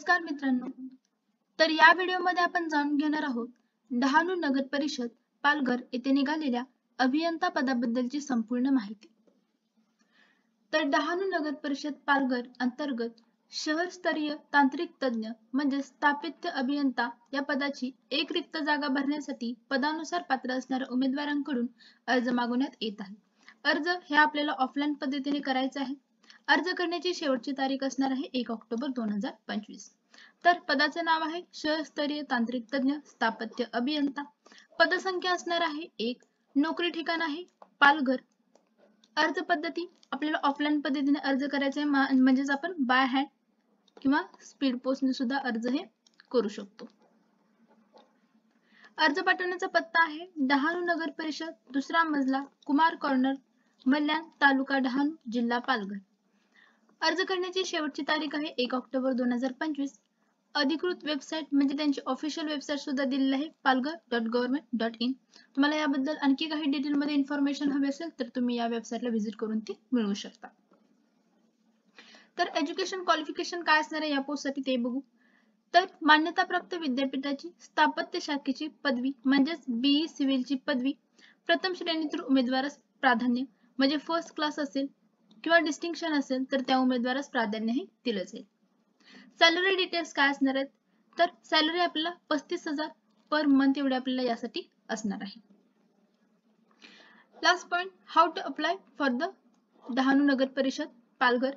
नमस्कार मित्रांनो. तर या व्हिडिओमध्ये आपण जाणून घेणार आहोत डहाणू नगर परिषद पालघर येथे निघालेल्या अभियंता पदाबद्दलची संपूर्ण माहिती. तर डहाणू नगर परिषद पालघर अंतर्गत शहर स्तरीय तांत्रिक तज्ञ म्हणजे स्थापित्य अभियंता या पदाची एक रिक्त जागा भरण्यासाठी पदानुसार पात्र असणाऱ्या उमेदवारांकडून अर्ज मागवण्यात येत आहे. अर्ज हे आपल्याला ऑफलाईन पद्धतीने करायचा आहे. अर्ज करण्याची शेवटची तारीख असणार आहे 1 ऑक्टोबर 2025. तर पदाचे नाव आहे शहर स्तरीय तांत्रिक तज्ञ स्थापत्य अभियंता. पदसंख्या असणार आहे 1. नोकरी ठिकाण आहे पालघर. अर्ज पद्धती आपल्याला ऑफलाईन पद्धतीने अर्ज करायचा आहे, म्हणजेच आपण बाय हँड किंवा स्पीड पोस्टने सुद्धा अर्ज हे करू शकतो. अर्ज पाठवण्याचा पत्ता आहे डहाणू नगर परिषद, दुसरा मजला, कुमार कॉर्नर, मल्याण, तालुका डहाणू, जिल्हा पालघर. अर्ज करण्याची शेवटची तारीख आहे 1 ऑक्टोबर 2025. अधिकृत वेबसाईट म्हणजे त्यांची ऑफिशियल वेबसाईट सुद्धा दिलेली आहे palghar.government.in. तुम्हाला याबद्दल आणखी काही डिटेल मध्ये इन्फॉर्मेशन हवी असेल तर तुम्ही या वेबसाईटला व्हिजिट करून ती मिळवू शकता. तर एज्युकेशन क्वालिफिकेशन काय असणार आहे या पोस्टसाठी ते बघू. तर मान्यताप्राप्त विद्यापीठाची स्थापत्य शाखेची पदवी म्हणजेच बीई सिव्हिलची पदवी प्रथम श्रेणीतील उमेदवारास प्राधान्य, म्हणजे फर्स्ट क्लास असेल किंवा डिस्टिंक्शन असेल तर त्या उमेदवारास प्राधान्य हे दिलं जाईल. सॅलरी डिटेल्स काय असणार आहेत तर सॅलरी आपल्याला 35,000 पर मंथ एवढे आपल्याला यासाठी असणार आहे. Last point, how to apply for the Dahanu Nagar Parishad Palghar.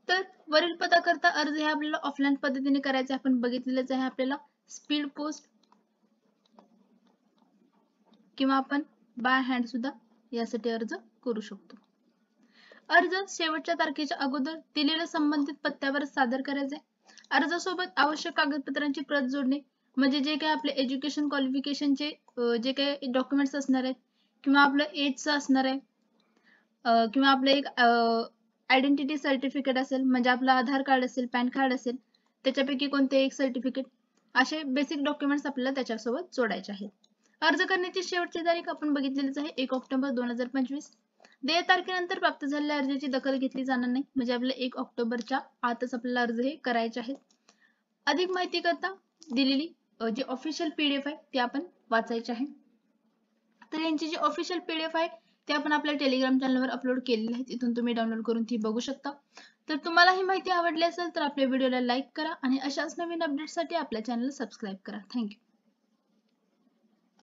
तर वरील पदाकरता अर्ज हे आपल्याला ऑफलाईन पद्धतीने करायचे आपण बघितलेलेच आहे. आपल्याला स्पीड पोस्ट किंवा आपण बाय हँड सुद्धा यासाठी अर्ज करू शकतो. अर्ज शेवटच्या तारखेच्या अगोदर दिलेल्या संबंधित पत्त्यावर सादर करायचे. अर्जासोबत आवश्यक कागदपत्रांची प्रत जोडणे, म्हणजे जे काही आपले एज्युकेशन क्वालिफिकेशनचे जे काही डॉक्युमेंट्स असणार आहेत किंवा आपलं एजचं असणार आहे किंवा आपलं एक आयडेंटिटी सर्टिफिकेट असेल, म्हणजे आपलं आधार कार्ड असेल, पॅन कार्ड असेल, त्याच्यापैकी कोणते एक सर्टिफिकेट, असे बेसिक डॉक्युमेंट्स आपल्याला त्याच्यासोबत जोडायचे आहेत. अर्ज करण्याची शेवटची तारीख आपण बघितलेलीच आहे 1 ऑक्टोबर 2025. देय तारखेनंतर प्राप्त झालेल्या अर्जाची दखल घेतली जाणार नाही, म्हणजे आपल्याला 1 ऑक्टोबरच्या आतच आपल्याला अर्ज हे करायचे आहेत. अधिक माहिती करता दिलेली जी ऑफिशियल पीडीएफ आहे ती आपण वाचायची आहे. तर यांची जी ऑफिशियल पीडीएफ आहे ते आपण आपल्या टेलिग्राम चॅनलवर अपलोड केलेली आहे, तिथून तुम्ही डाउनलोड करून ती बघू शकता. तर तुम्हाला ही माहिती आवडली असेल तर आपल्या व्हिडिओला लाईक करा आणि अशाच नवीन अपडेट्ससाठी आपल्या चॅनलला सबस्क्राईब करा. थँक्यू.